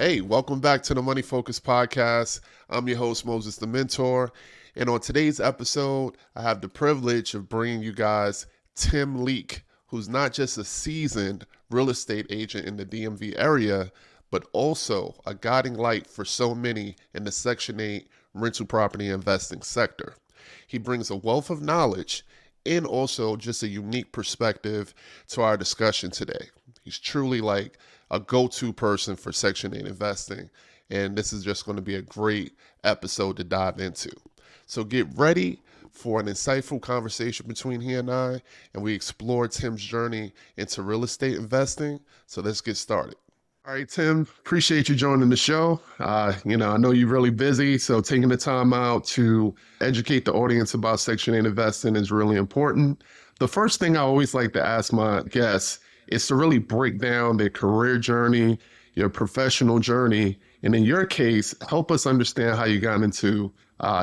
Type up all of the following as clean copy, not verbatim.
Hey, welcome back to the Money Focus Podcast. I'm your host, Moses the Mentor. And on today's episode, I have the privilege of bringing you guys Tim Leak, who's not just a seasoned real estate agent in the DMV area, but also a guiding light for so many in the Section 8 rental property investing sector. He brings a wealth of knowledge and also just a unique perspective to our discussion today. He's truly like a go-to person for Section 8 investing, and this is just going to be a great episode to dive into. So get ready for an insightful conversation between he and I, and we explore Tim's journey into real estate investing. So let's get started. All right, Tim, appreciate you joining the show. I know you're really busy, so taking the time out to educate the audience about Section 8 investing is really important. The first thing I always like to ask my guests is to really break down their career journey, your professional journey, and in your case, help us understand how you got into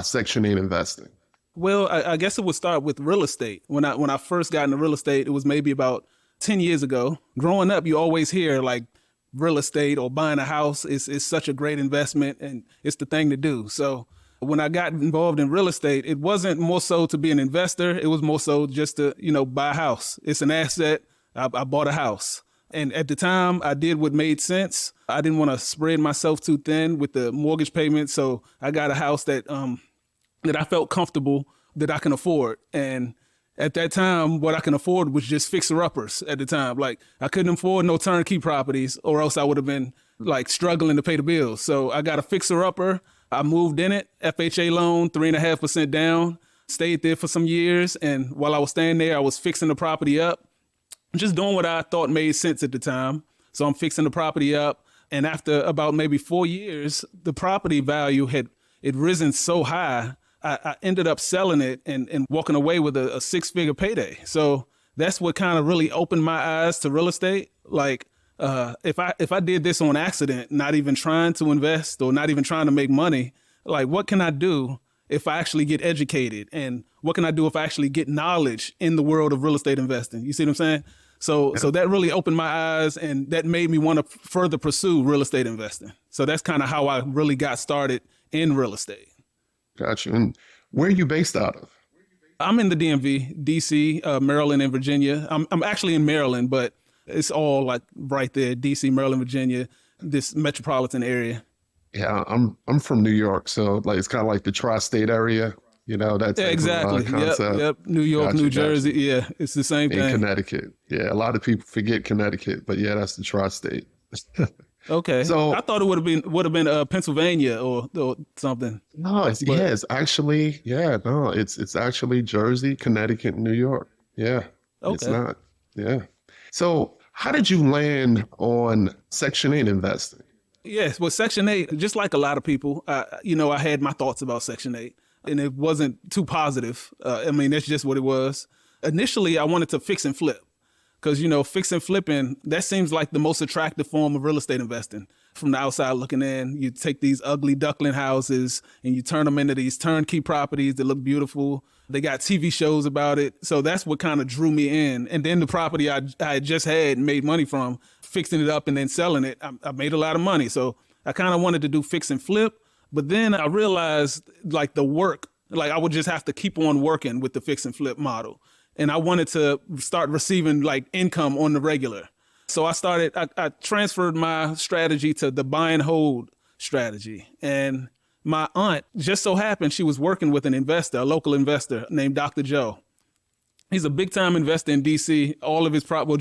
Section 8 investing. Well, I guess it would start with real estate. When I first got into real estate, it was maybe about 10 years ago. Growing up, you always hear like real estate or buying a house is such a great investment and it's the thing to do. So when I got involved in real estate, it wasn't more so to be an investor. It was more so just to, buy a house. It's an asset. I bought a house. And at the time, I did what made sense. I didn't want to spread myself too thin with the mortgage payment. So I got a house that I felt comfortable that I can afford. And at that time, what I can afford was just fixer-uppers at the time. Like, I couldn't afford no turnkey properties or else I would have been like struggling to pay the bills. So I got a fixer-upper. I moved in it, FHA loan, 3.5% down, stayed there for some years. And while I was staying there, I was fixing the property up. Just doing what I thought made sense at the time. So I'm fixing the property up. And after about maybe 4 years, the property value had risen so high, I ended up selling it and walking away with a six-figure payday. So that's what kind of really opened my eyes to real estate. Like, if I did this on accident, not even trying to invest or not even trying to make money, like what can I do if I actually get educated? And what can I do if I actually get knowledge in the world of real estate investing? You see what I'm saying? So that really opened my eyes and that made me want to further pursue real estate investing. So that's kind of how I really got started in real estate. Gotcha. And where are you based out of? I'm in the DMV, DC, Maryland, and Virginia. I'm actually in Maryland, but it's all like right there, DC, Maryland, Virginia, this metropolitan area. Yeah, I'm from New York, so like it's kind of like the tri-state area. That type exactly. of concept. Yep. New York, Gotcha, New Jersey. Yeah, it's the same thing. And Connecticut. Yeah, a lot of people forget Connecticut, but yeah, that's the tri-state. Okay. So I thought it would have been Pennsylvania or something. No, it's actually Jersey, Connecticut, New York. Yeah. Okay. It's not. Yeah. So how did you land on Section 8 investing? Yes, well, Section 8, just like a lot of people, I had my thoughts about Section 8. And it wasn't too positive. That's just what it was. Initially, I wanted to fix and flip because, fix and flipping, that seems like the most attractive form of real estate investing. From the outside looking in, you take these ugly duckling houses and you turn them into these turnkey properties that look beautiful. They got TV shows about it. So that's what kind of drew me in. And then the property I had just had made money from, fixing it up and then selling it, I made a lot of money. So I kind of wanted to do fix and flip. But then I realized like the work, like I would just have to keep on working with the fix and flip model. And I wanted to start receiving like income on the regular. So I transferred my strategy to the buy and hold strategy. And my aunt just so happened she was working with an investor, a local investor named Dr. Joe. He's a big time investor in DC.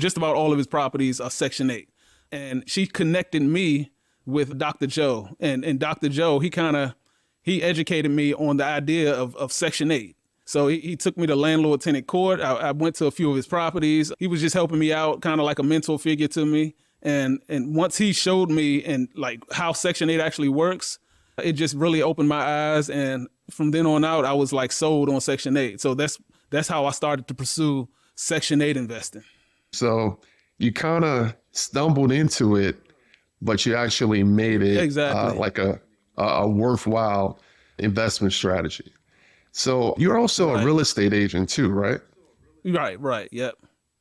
Just about all of his properties are Section 8. And she connected me with Dr. Joe. And Dr. Joe, he educated me on the idea of Section 8. So he took me to landlord tenant court. I went to a few of his properties. He was just helping me out, kind of like a mentor figure to me. And once he showed me and like how Section 8 actually works, it just really opened my eyes. And from then on out, I was like sold on Section 8. So that's how I started to pursue Section 8 investing. So you kind of stumbled into it, but you actually made it exactly like a worthwhile investment strategy. So you're also a real estate agent too, right? Right. Yep.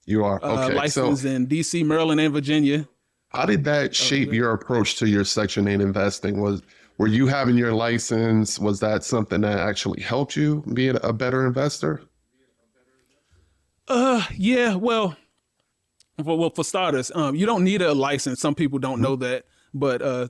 You are? Okay. Licensed in DC, Maryland, and Virginia. How did that Oh, shape your approach to your Section 8 investing? Were you having your license? Was that something that actually helped you be a better investor? yeah. For starters, you don't need a license. Some people don't Mhm. know that, but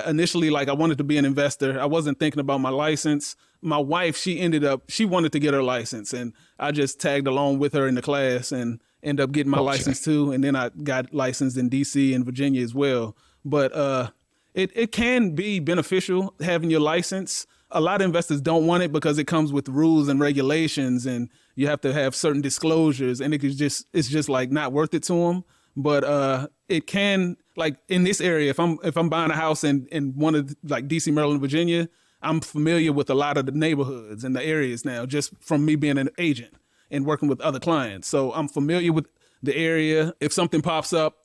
initially, like I wanted to be an investor. I wasn't thinking about my license. My wife, she wanted to get her license, and I just tagged along with her in the class and ended up getting my Okay. license too. And then I got licensed in DC and Virginia as well. But it can be beneficial having your license. A lot of investors don't want it because it comes with rules and regulations, and you have to have certain disclosures, and it's just like not worth it to them. But it can, like in this area, if I'm buying a house in one of like DC, Maryland, Virginia, I'm familiar with a lot of the neighborhoods and the areas now, just from me being an agent and working with other clients. So I'm familiar with the area. If something pops up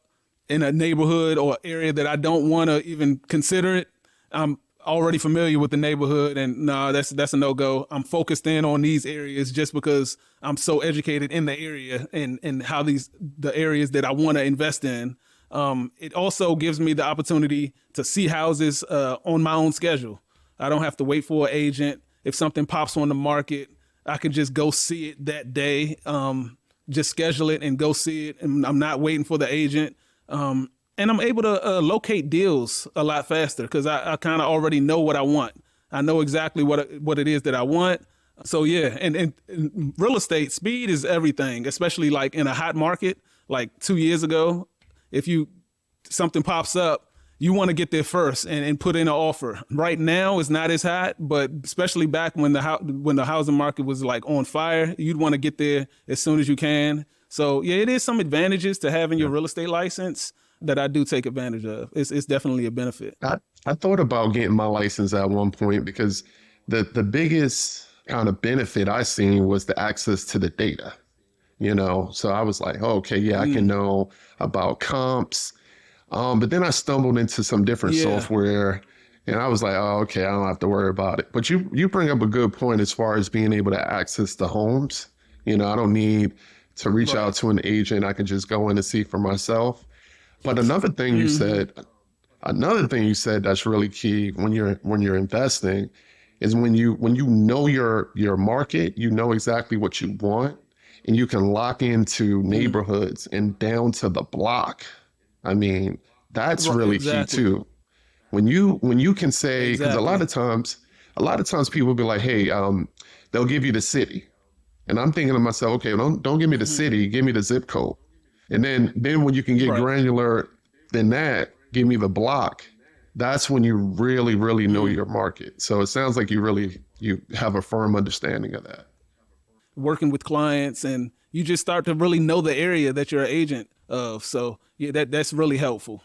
in a neighborhood or area that I don't want to even consider it, I'm already familiar with the neighborhood, and no, that's a no go. I'm focused in on these areas just because I'm so educated in the area and how the areas that I want to invest in. It also gives me the opportunity to see houses on my own schedule. I don't have to wait for an agent. If something pops on the market, I can just go see it that day. Just schedule it and go see it, and I'm not waiting for the agent. And I'm able to locate deals a lot faster because I kind of already know what I want. I know exactly what it is that I want. So yeah, and real estate, speed is everything, especially like in a hot market. Like 2 years ago, if you something pops up, you want to get there first and put in an offer. Right now, it's not as hot, but especially back when the housing market was like on fire, you'd want to get there as soon as you can. So yeah, it is some advantages to having your Yeah. real estate license that I do take advantage of. It's definitely a benefit. I thought about getting my license at one point because the biggest kind of benefit I seen was the access to the data, you know. So I was like, oh, okay, yeah, I can Mm, know about comps. But then I stumbled into some different yeah, software and I was like, oh, okay, I don't have to worry about it. But you bring up a good point as far as being able to access the homes. You know, I don't need to reach out right. to an agent. I can just go in and see for myself. But Hmm. another thing you said that's really key when you're investing is when you know your market, you know exactly what you want, and you can lock into Mm, neighborhoods and down to the block. I mean, that's right, really key exactly, too. When you can say, because exactly. a lot of times people will be like, hey, they'll give you the city, and I'm thinking to myself, okay, don't give me the Hmm. city, give me the zip code. And then when you can get Right. granular than that, give me the block. That's when you really, really know Mm. your market. So it sounds like you have a firm understanding of that. Working with clients, and you just start to really know the area that you're an agent of. So yeah, that's really helpful.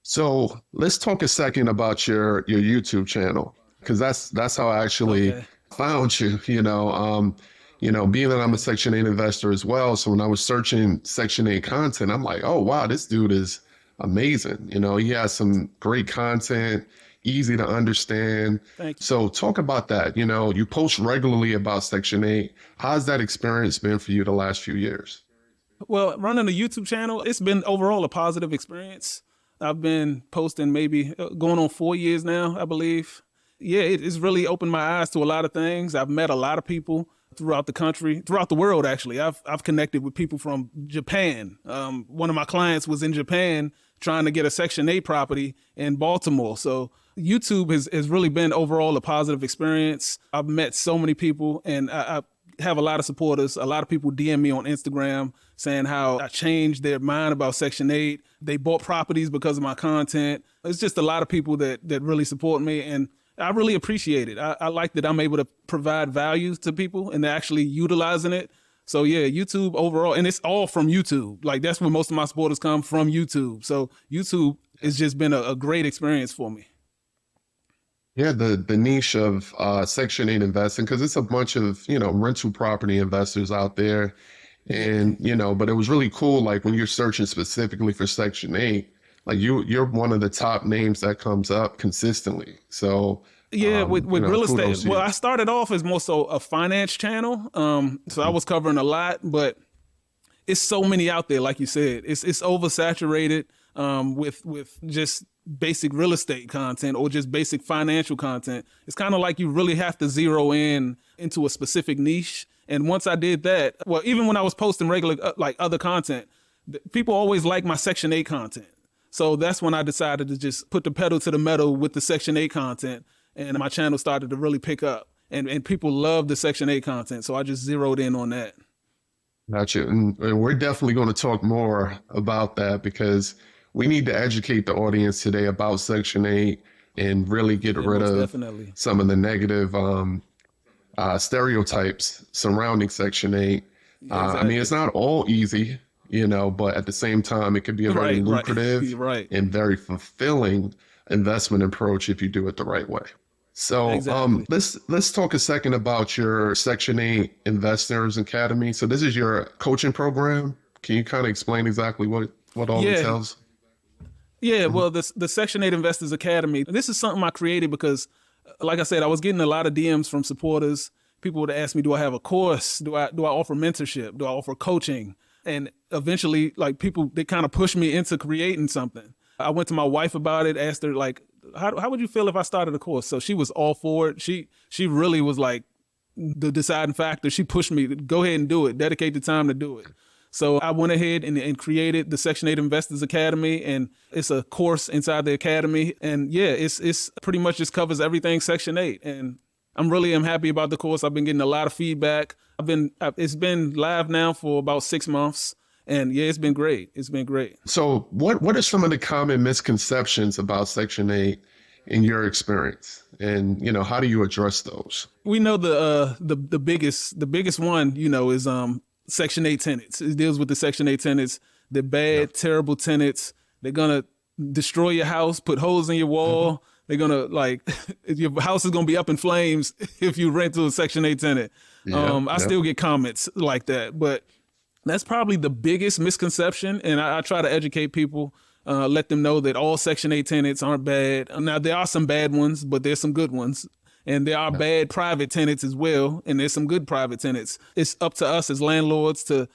So let's talk a second about your YouTube channel, because that's how I actually Okay. found you. Being that I'm a Section 8 investor as well. So when I was searching Section 8 content, I'm like, oh wow, this dude is amazing. You know, he has some great content, easy to understand. Thank you. So talk about that. You know, you post regularly about Section 8. How's that experience been for you the last few years? Well, running a YouTube channel, it's been overall a positive experience. I've been posting maybe going on 4 years now, I believe. Yeah, it's really opened my eyes to a lot of things. I've met a lot of people throughout the country, throughout the world. Actually, I've connected with people from Japan. One of my clients was in Japan trying to get a Section 8 property in Baltimore. So YouTube has really been overall a positive experience. I've met so many people, and I have a lot of supporters. A lot of people DM me on Instagram saying how I changed their mind about Section 8. They bought properties because of my content. It's just a lot of people that really support me, and I really appreciate it. I like that I'm able to provide value to people and they're actually utilizing it. So yeah, YouTube overall, and it's all from YouTube. Like that's where most of my supporters come from, YouTube. So YouTube has just been a great experience for me. Yeah, the niche of Section 8 investing, because it's a bunch of, rental property investors out there. Yeah. And, but it was really cool, like when you're searching specifically for Section 8, like you're one of the top names that comes up consistently. So, Yeah, with real estate. kudos to Well, you. I started off as more so a finance channel. So I Mhm. was covering a lot, but it's so many out there, like you said. It's oversaturated. with just basic real estate content or just basic financial content. It's kind of like you really have to zero in into a specific niche. And once I did that, well, even when I was posting regular like other content, people always like my Section 8 content. So that's when I decided to just put the pedal to the metal with the Section 8 content, and my channel started to really pick up. And people love the Section 8 content, so I just zeroed in on that. Gotcha. And we're definitely going to talk more about that because we need to educate the audience today about Section 8 and really get rid most of definitely. some of the negative stereotypes surrounding Section 8. I mean, it's not all easy, but at the same time, it can be a very lucrative Right. and very fulfilling investment approach if you do it the right way. So Exactly. let's talk a second about your Section 8 Investors Academy. So this is your coaching program. Can you kind of explain exactly what all Yeah. entails? Yeah, well, the Section 8 Investors Academy, this is something I created because, like I said, I was getting a lot of DMs from supporters. People would ask me, do I have a course? Do I offer mentorship? Do I offer coaching? And eventually, like, people, they kind of pushed me into creating something. I went to my wife about it, asked her, like, how would you feel if I started a course? So she was all for it. She really was like the deciding factor. She pushed me to go ahead and do it, dedicate the time to do it. So I went ahead and created the Section 8 Investors Academy, and it's a course inside the academy. And yeah, it's pretty much just covers everything Section 8. And I'm happy about the course. I've been getting a lot of feedback. It's been live now for about 6 months. And yeah, it's been great. It's been great. So what are some of the common misconceptions about Section 8 in your experience? And, how do you address those? We know the biggest one, is Section 8 tenants. It deals with the Section 8 tenants. They're bad, terrible tenants. They're gonna destroy your house, put holes in your wall. They're gonna your house is gonna be up in flames if you rent to a Section 8 tenant. I still get comments like that, but that's probably the biggest misconception. And I try to educate people, let them know that all Section 8 tenants aren't bad. Now, there are some bad ones, but there's some good ones. And there are bad private tenants as well, and there's some good private tenants. It's up to us as landlords to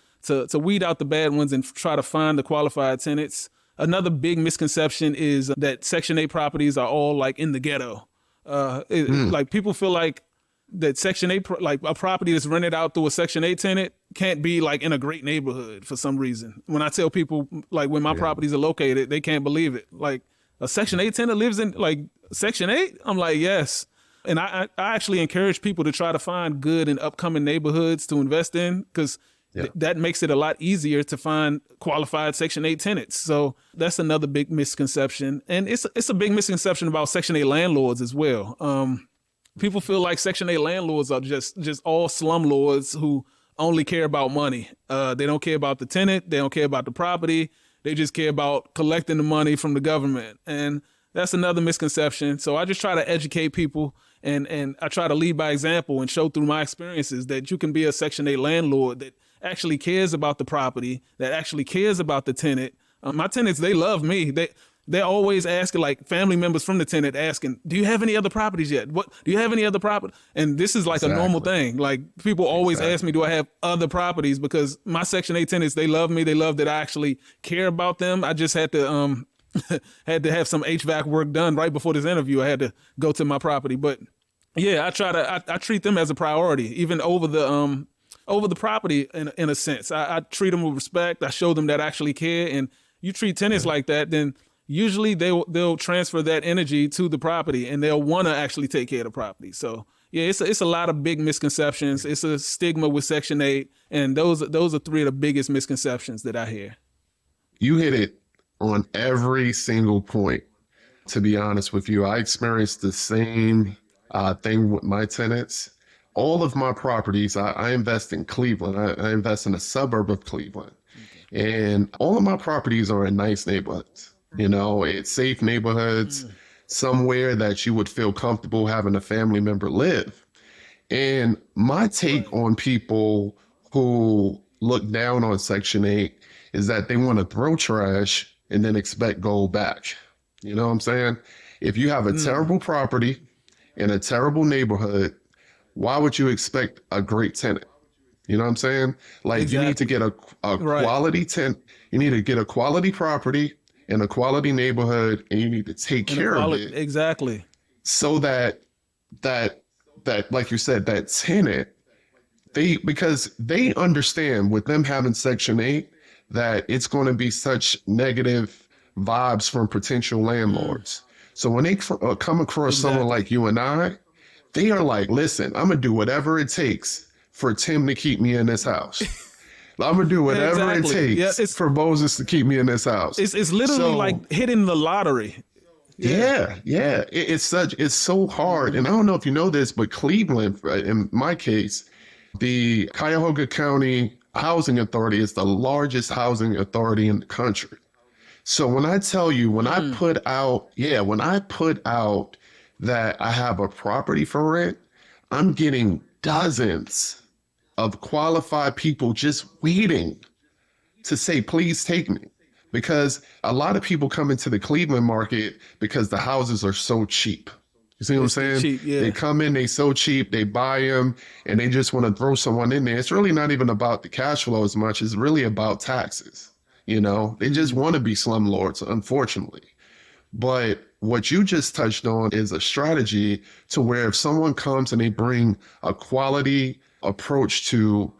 weed out the bad ones and try to find the qualified tenants. Another big misconception is that Section 8 properties are all like in the ghetto. Like people feel like that Section 8, like a property that's rented out through a Section 8 tenant can't be like in a great neighborhood for some reason. When I tell people like where my properties are located, they can't believe it. Like a Section 8 tenant lives in like Section 8? I'm like, yes. And I actually encourage people to try to find good and upcoming neighborhoods to invest in because that makes it a lot easier to find qualified Section 8 tenants. So that's another big misconception. And it's a big misconception about Section 8 landlords as well. People feel like Section 8 landlords are just all slumlords who only care about money. They don't care about the tenant. They don't care about the property. They just care about collecting the money from the government. And that's another misconception. So I just try to educate people and I try to lead by example and show through my experiences that you can be a Section 8 landlord that actually cares about the property, that actually cares about the tenant. My tenants, they love me. They're always asking, like family members from the tenant asking, do you have any other properties yet? What do you have any other property? And this is like a normal thing. Like people always ask me, do I have other properties? Because my Section 8 tenants, they love me. They love that I actually care about them. I just had to had to have some HVAC work done right before this interview. I had to go to my property, but yeah, I treat them as a priority, even over the property in a sense. I treat them with respect. I show them that I actually care. And you treat tenants like that, then usually they'll transfer that energy to the property and they'll want to actually take care of the property. So yeah, it's a lot of big misconceptions. It's a stigma with Section 8, and those are three of the biggest misconceptions that I hear. You hit it on every single point. To be honest with you, I experienced the same thing with my tenants. All of my properties, I invest in Cleveland. I invest in a suburb of Cleveland. And all of my properties are in nice neighborhoods. It's safe neighborhoods, somewhere that you would feel comfortable having a family member live. And my take on people who look down on Section 8 is that they want to throw trash and then expect gold back. You know what I'm saying? If you have a terrible property in a terrible neighborhood, why would you expect a great tenant? You know what I'm saying? Like you need to get a quality tenant. You need to get a quality property in a quality neighborhood, and you need to take care of Inequality, it exactly. so that that like you said, that tenant, because they understand with them having Section 8 that it's going to be such negative vibes from potential landlords. So when they come across someone Exactly. like you and I, they are like, listen, I'm going to do whatever it takes for Tim to keep me in this house. I'm going to do whatever it Exactly. Yeah, takes for Moses to keep me in this house. it's literally So like hitting the lottery. Yeah. yeah. It's so hard. And I don't know if you know this, but Cleveland, in my case, the Cuyahoga County Housing Authority is the largest housing authority in the country. So when I tell you, when I put out that I have a property for rent, I'm getting dozens of qualified people just waiting to say, please take me. Because a lot of people come into the Cleveland market because the houses are so cheap. You see what I'm It's saying? cheap, yeah. They come in, they so cheap, they buy them, and they just want to throw someone in there. It's really not even about the cash flow as much. It's really about taxes. You know, they just want to be slumlords, unfortunately. But what you just touched on is a strategy to where if someone comes and they bring a quality approach to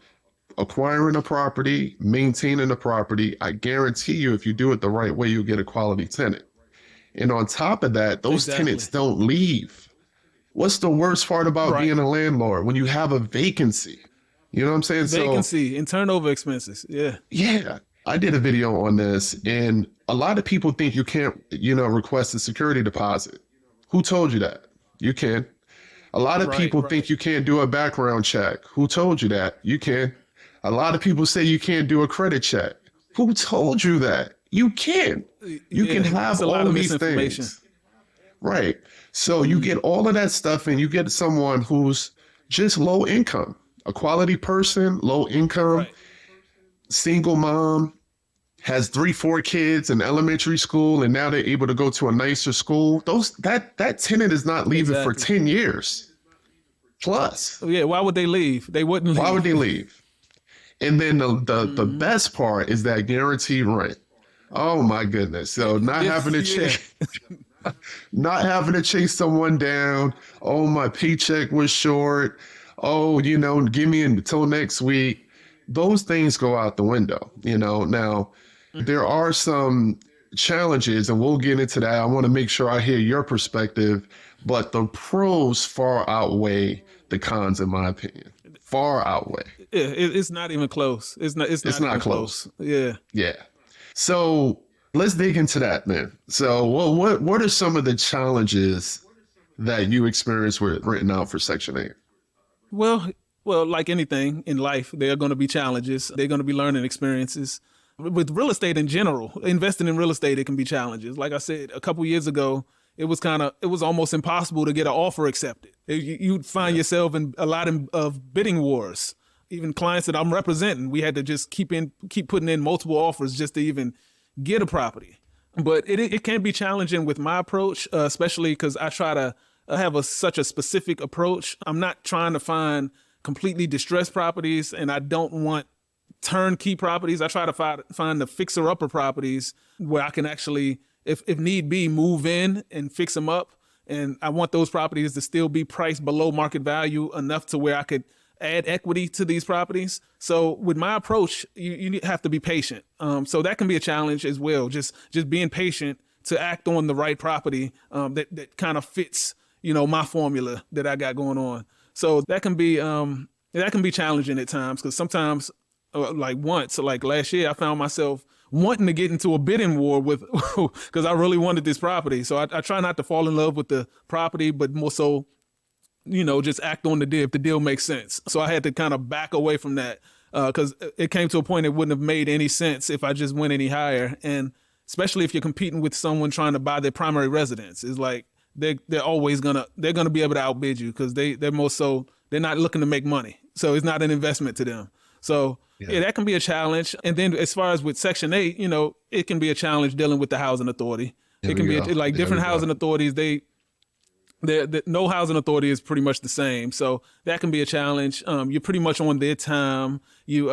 acquiring a property, maintaining a property, I guarantee you, if you do it the right way, you'll get a quality tenant. And on top of that, those Exactly. tenants don't leave. What's the worst part about Right. being a landlord? When you have a vacancy. You know what I'm saying? So, Vacancy and turnover expenses. Yeah. yeah, I did a video on this, and a lot of people think you can't, request a security deposit. Who told you that? You can. A lot of Right. people Right. think you can't do a background check. Who told you that? You can. A lot of people say you can't do a credit check. Who told you that? You can. You can Yeah. It's have a lot all of these misinformation. things. Right. So you get all of that stuff and you get someone who's just low income, a quality person, low income, Right. single mom, has 3, 4 kids in elementary school, and now they're able to go to a nicer school. That tenant is not leaving for Exactly. 10 years plus. Yeah. Why would they leave? They wouldn't Why would leave. they leave? And then the best part is that guaranteed rent. Oh my goodness. So not Yeah. having to Yeah. chase not having to chase someone down. Oh, my paycheck was short. Oh, give me until next week. Those things go out the window. Now, there are some challenges, and we'll get into that. I want to make sure I hear your perspective, but the pros far outweigh the cons, in my opinion. Far outweigh. Yeah, it's not even close. It's not. It's It's not not even close. close. Yeah. Yeah. So let's dig into that, man. So what are some of the challenges that you experience with renting out for Section 8? Well, like anything in life, there are going to be challenges. They're going to be learning experiences. With real estate in general, investing in real estate, it can be challenges. Like I said, a couple years ago, it was almost impossible to get an offer accepted. You'd find yourself in a lot of bidding wars. Even clients that I'm representing, we had to just keep putting in multiple offers just to even get a property. But it can be challenging with my approach, especially because I try to have such a specific approach. I'm not trying to find completely distressed properties, and I don't want turnkey properties. I try to find the fixer-upper properties where I can actually, if need be, move in and fix them up. And I want those properties to still be priced below market value enough to where I could add equity to these properties. So with my approach, you have to be patient. So that can be a challenge as well. Just being patient to act on the right property that kind of fits, my formula that I got going on. So that can be challenging at times, because sometimes, like last year, I found myself wanting to get into a bidding war with, because I really wanted this property. So I try not to fall in love with the property, but more so, just act on the deal if the deal makes sense. So I had to kind of back away from that, because it came to a point it wouldn't have made any sense if I just went any higher. And especially if you're competing with someone trying to buy their primary residence, it's like they're gonna be able to outbid you, because they're not looking to make money. So it's not an investment to them. So yeah, that can be a challenge. And then as far as with Section 8, it can be a challenge dealing with the housing authority. There It can we be go. like There different we go. housing authorities. No housing authority is pretty much the same, so that can be a challenge. You're pretty much on their time. You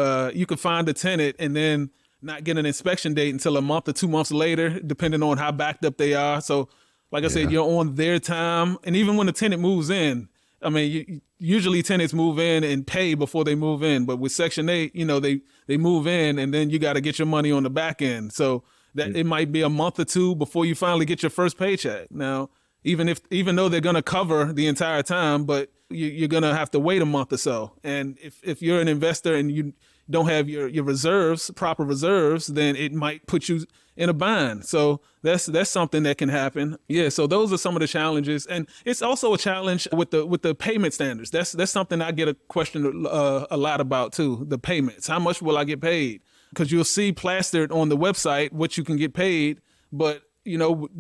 can find a tenant, and then not get an inspection date until a month or 2 months later, depending on how backed up they are. So, like I said, Yeah. you're on their time. And even when the tenant moves in, I mean, usually tenants move in and pay before they move in. But with Section 8, they move in and then you got to get your money on the back end. So that it might be a month or two before you finally get your first paycheck. Now, even though they're going to cover the entire time, but you're going to have to wait a month or so. And if you're an investor and you don't have your reserves, proper reserves, then it might put you in a bind. So that's something that can happen. Yeah. So those are some of the challenges, and it's also a challenge with the payment standards. That's something I get a question a lot about too. The payments. How much will I get paid? Because you'll see plastered on the website what you can get paid, but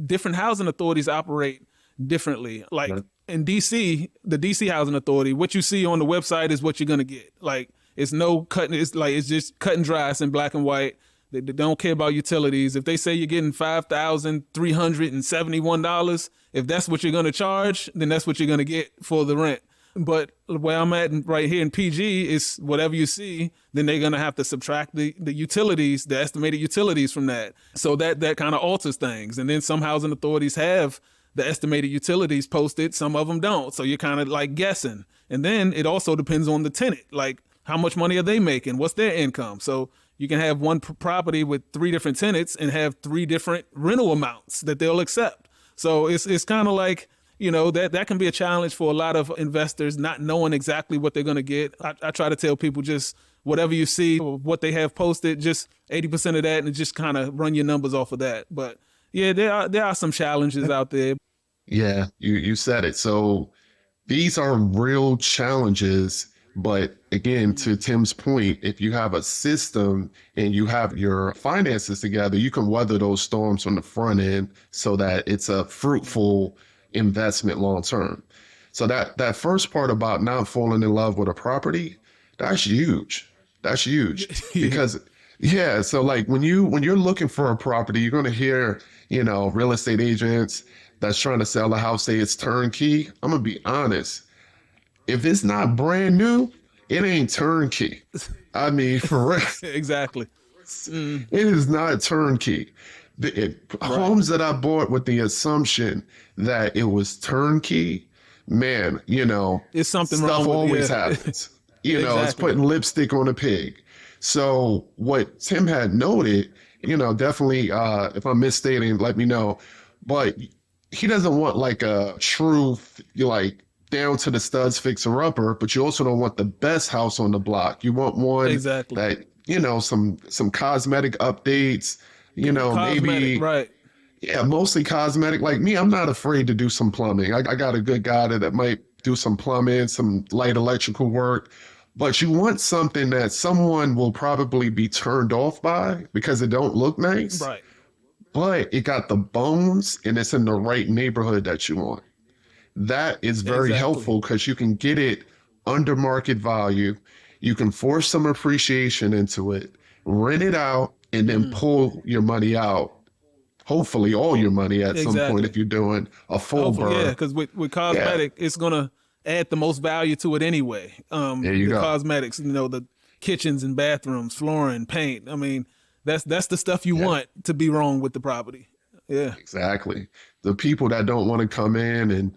different housing authorities operate differently. Like in DC, the DC Housing Authority, what you see on the website is what you're gonna get. Like it's no cutting. It's just cut and dry. It's in black and white. They don't care about utilities. If they say you're getting $5,371, if that's what you're gonna charge, then that's what you're gonna get for the rent. But where I'm at right here in PG is whatever you see, then they're gonna have to subtract the utilities, the estimated utilities from that. So that kind of alters things. And then some housing authorities have the estimated utilities posted, some of them don't. So you're kind of like guessing. And then it also depends on the tenant. Like how much money are they making? What's their income? So you can have one property with 3 different tenants and have 3 different rental amounts that they'll accept. So it's kind of like, that can be a challenge for a lot of investors, not knowing exactly what they're going to get. I try to tell people just whatever you see, or what they have posted, just 80% of that, and just kind of run your numbers off of that. But yeah, there are some challenges out there. Yeah, you said it. So these are real challenges. But again, to Tim's point, if you have a system and you have your finances together, you can weather those storms on the front end so that it's a fruitful investment long term. So that first part about not falling in love with a property, that's huge. That's huge. Because yeah, so like when you're looking for a property, you're gonna hear, real estate agents that's trying to sell a house say it's turnkey. I'm gonna be honest. If it's not brand new, it ain't turnkey. I mean, for real. Exactly. It is not turnkey. Homes that I bought with the assumption that it was turnkey, man, it's something stuff wrong always happens. Exactly. It's putting lipstick on a pig. So what Tim had noted, definitely, if I'm misstating, let me know. But he doesn't want like a true, like down to the studs fixer upper, but you also don't want the best house on the block. You want one that, some cosmetic updates, maybe, right. Yeah, mostly cosmetic. Like me, I'm not afraid to do some plumbing. I got a good guy that might do some plumbing, some light electrical work. But you want something that someone will probably be turned off by because it don't look nice. Right. But it got the bones and it's in the right neighborhood that you want. That is very helpful because you can get it under market value. You can force some appreciation into it, rent it out, and then pull your money out. Hopefully all your money at some point if you're doing a full burn. Yeah, because with cosmetic, it's going to add the most value to it anyway. There you go. Cosmetics, the kitchens and bathrooms, flooring, paint. I mean, that's the stuff you want to be wrong with the property. Yeah. Exactly. The people that don't want to come in and,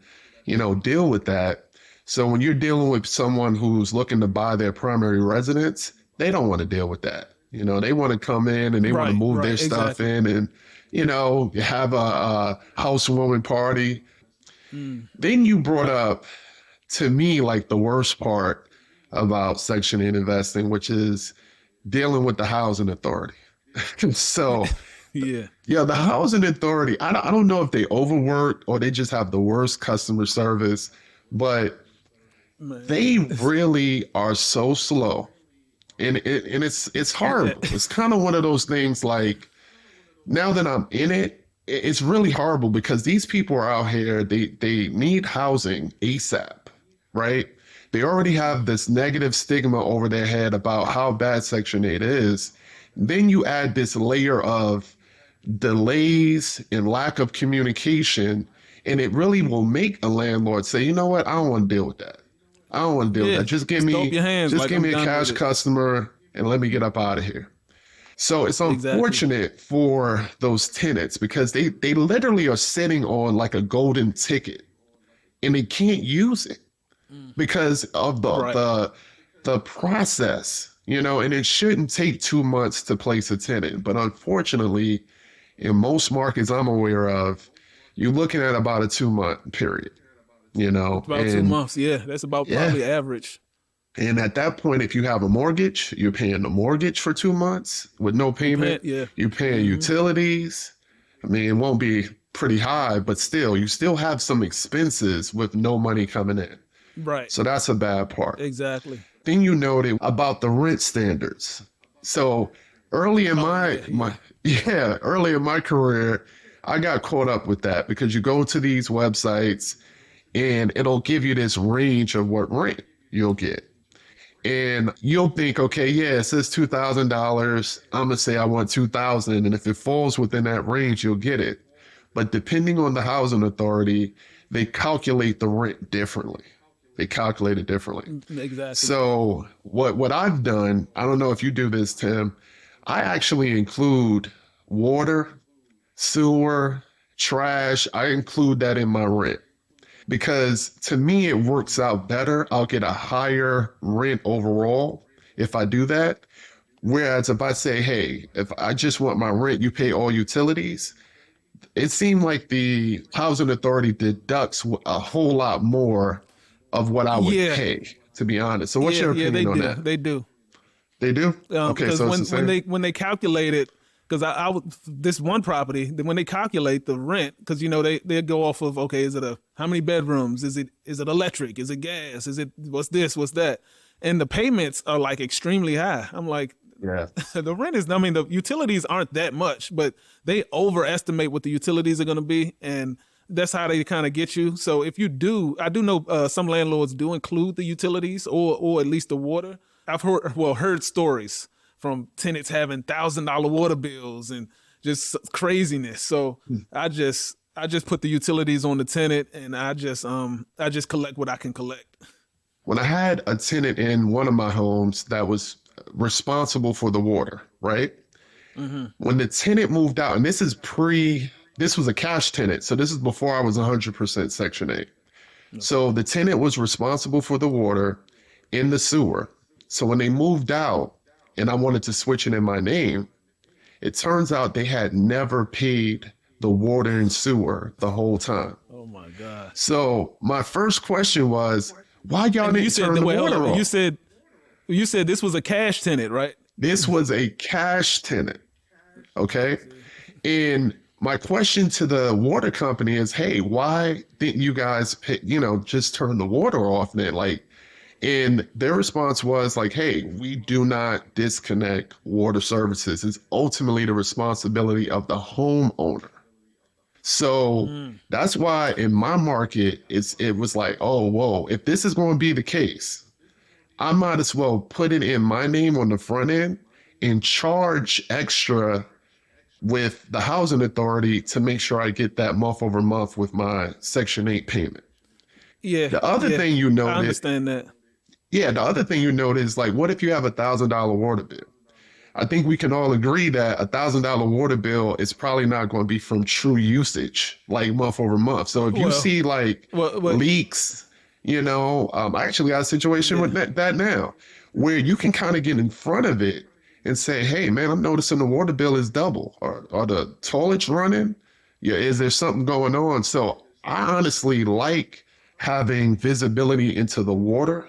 deal with that. So when you're dealing with someone who's looking to buy their primary residence, they don't want to deal with that. They want to come in and they want to move their stuff in and, have a housewarming party. Then you brought up, to me, like the worst part about Section 8 investing, which is dealing with the housing authority. So, yeah, the housing authority, I don't know if they overwork or they just have the worst customer service, but they really are so slow. And it's horrible. It's kind of one of those things like, now that I'm in it, it's really horrible because these people are out here, they need housing ASAP, right? They already have this negative stigma over their head about how bad Section 8 is. Then you add this layer of delays and lack of communication, and it really will make a landlord say, you know what, I don't want to deal with that. I don't want to deal with that. Just give me a cash customer and let me get up out of here. So it's Exactly. unfortunate for those tenants because they literally are sitting on like a golden ticket and they can't use it Mm. because of Right. the process, and it shouldn't take 2 months to place a tenant. But unfortunately, in most markets I'm aware of, you're looking at about a 2 month period, It's about two and months. Yeah, that's about yeah. probably average. And at that point, if you have a mortgage, you're paying the mortgage for 2 months with no You payment. paying? Yeah. You're paying Hmm. utilities. I mean, it won't be pretty high, but still, you still have some expenses with no money coming in. Right. So that's a bad part. Exactly. Then you noted about the rent standards. So early in Oh my yeah. my Yeah. yeah, early in my career, I got caught up with that because you go to these websites and it'll give you this range of what rent you'll get. And you'll think, okay, yeah, it says $2,000. I'm gonna say I want 2,000, and if it falls within that range, you'll get it. But depending on the housing authority, they calculate the rent differently. They calculate it differently. Exactly. So what I've done, I don't know if you do this, Tim. I actually include water, sewer, trash. I include that in my rent because to me it works out better. I'll get a higher rent overall if I do that. Whereas if I say, hey, if I just want my rent, you pay all utilities, it seemed like the housing authority deducts a whole lot more of what I would Yeah. pay, to be honest. So what's Yeah. your Yeah. They opinion on do. that? They do. They do? Okay, Because so it's the when same. they calculate it, because this one property, when they calculate the rent, because they go off of, okay, is it a how many bedrooms, is it electric, is it gas, is it what's this, what's that, and the payments are like extremely high. I'm like, Yeah. the rent is, I mean, the utilities aren't that much, but they overestimate what the utilities are going to be, and that's how they kind of get you. So if you do, I do know some landlords do include the utilities or at least the water. I've heard stories from tenants having $1,000 water bills and just craziness. So I just put the utilities on the tenant, and I just collect what I can collect. When I had a tenant in one of my homes that was responsible for the water, right? Hmm. When the tenant moved out, and this was a cash tenant. So this is before I was 100% Section 8. Okay. So the tenant was responsible for the water in the sewer. So when they moved out and I wanted to switch it in my name, it turns out they had never paid the water and sewer the whole time. Oh my God. So my first question was, why y'all And you didn't said turn that. the Wait, hold water on. You off? said you said this was a cash tenant, right? This was a cash tenant. Okay. See. And my question to the water company is, hey, why didn't you guys pick, just turn the water off then? Like, and their response was like, hey, we do not disconnect water services. It's ultimately the responsibility of the homeowner. So Mm. that's why in my market, it was like, oh, whoa, if this is going to be the case, I might as well put it in my name on the front end and charge extra with the housing authority to make sure I get that month over month with my Section 8 payment. Yeah, The other yeah. thing you I noted, understand that. yeah, the other thing you noted is like, what if you have $1,000 water bill? I think we can all agree that $1,000 water bill is probably not going to be from true usage, like month over month. So if you Well, see like well, leaks, I actually got a situation with yeah, that now, where you can kind of get in front of it and say, "Hey, man, I'm noticing the water bill is double. Are the toilets running? Yeah, is there something going on?" So I honestly like having visibility into the water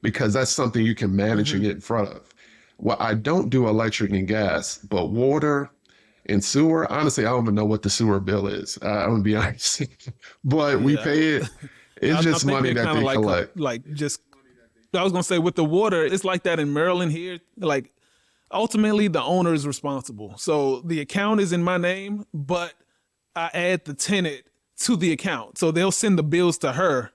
because that's something you can manage and hmm get in front of. Well, I don't do electric and gas, but water and sewer, honestly, I don't even know what the sewer bill is. I'm gonna be honest, but we yeah. pay it. It's I just think money they're that kind of they like collect. just. I was gonna say with the water, it's like that in Maryland here. Like ultimately, the owner is responsible. So the account is in my name, but I add the tenant to the account. So they'll send the bills to her,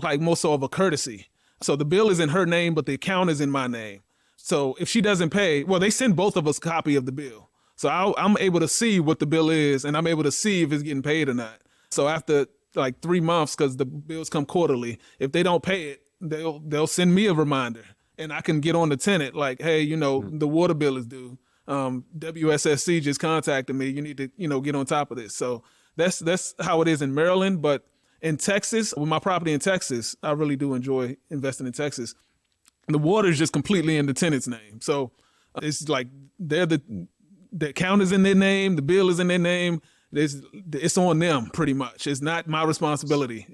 like more so of a courtesy. So the bill is in her name, but the account is in my name. So if she doesn't pay, well, they send both of us a copy of the bill. So I'm able to see what the bill is, and I'm able to see if it's getting paid or not. So after like 3 months, because the bills come quarterly, if they don't pay it, they'll send me a reminder, and I can get on the tenant like, hey, the water bill is due. WSSC just contacted me. You need to, get on top of this. So that's how it is in Maryland. But in Texas, with my property in Texas, I really do enjoy investing in Texas. The water is just completely in the tenant's name. So it's like the account is in their name, the bill is in their name. It's on them pretty much. It's not my responsibility.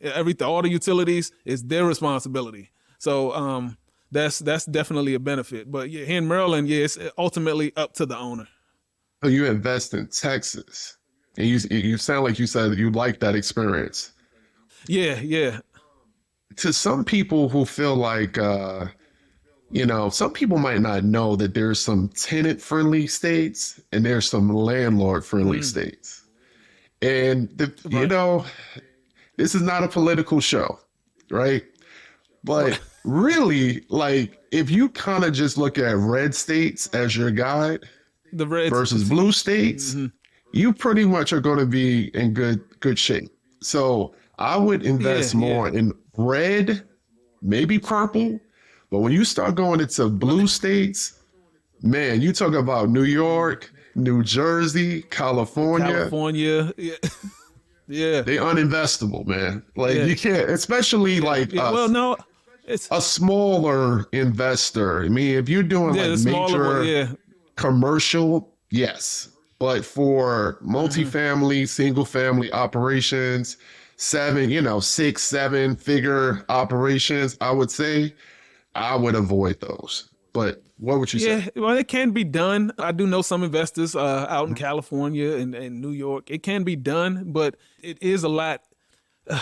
All the utilities is their responsibility. So that's definitely a benefit. But yeah, here in Maryland, it's ultimately up to the owner. So you invest in Texas, and you sound like you said you like that experience. Yeah. To some people who feel like, some people might not know that there's some tenant-friendly states and there's some landlord-friendly states. And, this is not a political show, right? But really, like, if you kind of just look at red states as your guide the red versus blue states, you pretty much are going to be in good shape. So I would invest more in red, maybe purple. But when you start going into blue states, man, you talk about New York, New Jersey, California, yeah. They uninvestable, man. Like you can't, especially it's a smaller investor. I mean, if you're doing like major commercial, yes. But for multifamily, single family operations, 6, 7 figure operations, I would say I would avoid those. But what would you say? Yeah, well, it can be done. I do know some investors out in California and New York. It can be done, but it is a lot.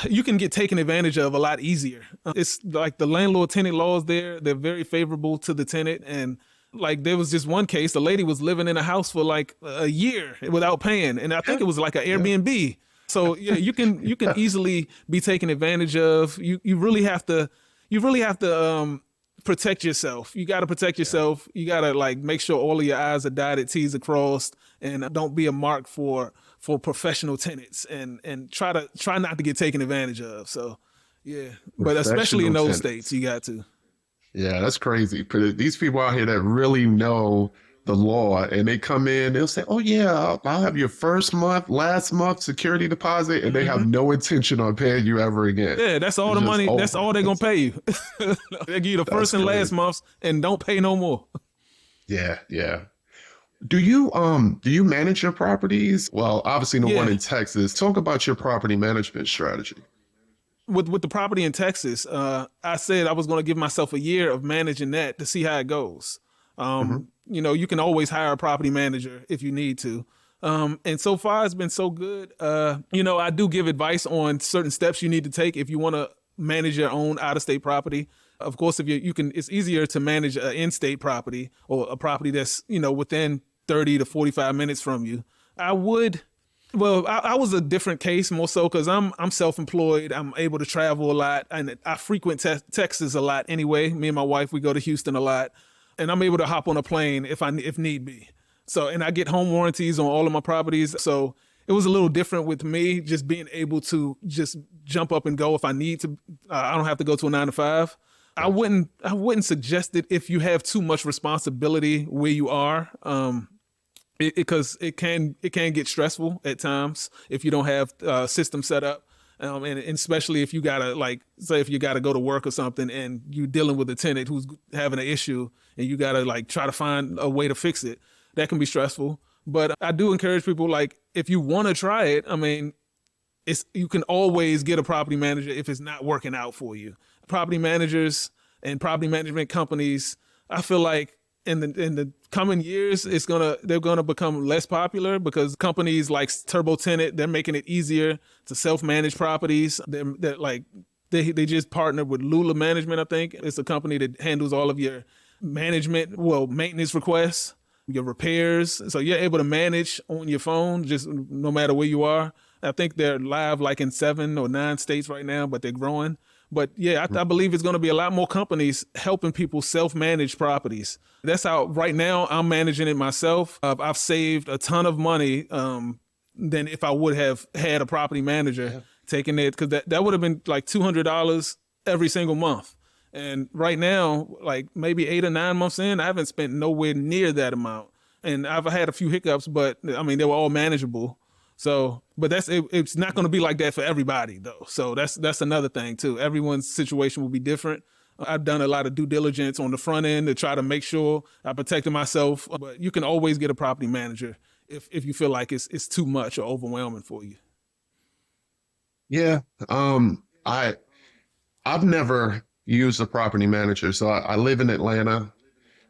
You can get taken advantage of a lot easier. It's like the landlord-tenant laws there. They're very favorable to the tenant. And like there was just one case, the lady was living in a house for like a year without paying. And I think it was like an Airbnb. So yeah, you can easily be taken advantage of. You really have to protect yourself. You got to protect yourself. You got to like make sure all of your I's are dotted, T's are crossed, and don't be a mark for professional tenants and try not to get taken advantage of. So yeah, but especially in those states, you got to. Yeah, that's crazy. These people out here that really know the law and they come in, they'll say, oh yeah, I'll have your first month, last month security deposit, and they have no intention on paying you ever again. Yeah, that's all the money. That's all they're going to pay you. They give you the first and last months and don't pay no more. Yeah. Do you manage your properties? Well, obviously the one in Texas. Talk about your property management strategy. With the property in Texas, I said I was going to give myself a year of managing that to see how it goes. You can always hire a property manager if you need to. And so far it's been so good. I do give advice on certain steps you need to take if you want to manage your own out-of-state property. Of course, if it's easier to manage an in-state property or a property that's, within 30 to 45 minutes from you. I was a different case more so because I'm self-employed. I'm able to travel a lot and I frequent Texas a lot anyway. Me and my wife, we go to Houston a lot. And I'm able to hop on a plane if need be. So, and I get home warranties on all of my properties. So it was a little different with me just being able to just jump up and go if I need to. I don't have to go to a 9 to 5. I wouldn't suggest it if you have too much responsibility where you are. Because it can get stressful at times if you don't have a system set up. And especially if you gotta if you gotta go to work or something and you're dealing with a tenant who's having an issue and you gotta try to find a way to fix it, that can be stressful. But I do encourage people, if you want to try it, I mean, you can always get a property manager if it's not working out for you. Property managers and property management companies, I feel like in the coming years, they're gonna become less popular because companies like Turbo Tenant, they're making it easier to self-manage properties. They just partnered with Lula Management, I think. It's a company that handles all of your maintenance requests, your repairs. So you're able to manage on your phone, just no matter where you are. I think they're live in 7 or 9 states right now, but they're growing. But yeah, I believe it's going to be a lot more companies helping people self-manage properties. That's how right now I'm managing it myself. I've saved a ton of money than if I would have had a property manager taking it, because that would have been like $200 every single month. And right now, maybe 8 or 9 months in, I haven't spent nowhere near that amount. and I've had a few hiccups, but I mean, they were all manageable. So, but it's not going to be like that for everybody though. So that's another thing too. Everyone's situation will be different. I've done a lot of due diligence on the front end to try to make sure I protected myself, but you can always get a property manager if you feel like it's too much or overwhelming for you. Yeah. I I've never used a property manager. So I live in Atlanta.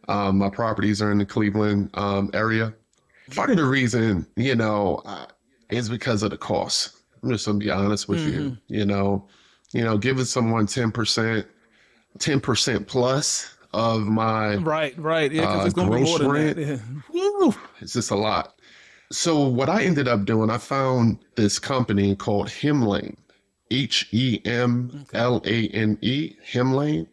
My properties are in the Cleveland area. Part of the reason, is because of the cost. I'm just gonna be honest with you. Giving someone 10% plus of my Right. Yeah, because it's going to be gross more than that. rent, Yeah. woo, it's just a lot. So what I ended up doing, I found this company called Hemlane, Okay. Hemlane, Hemlane.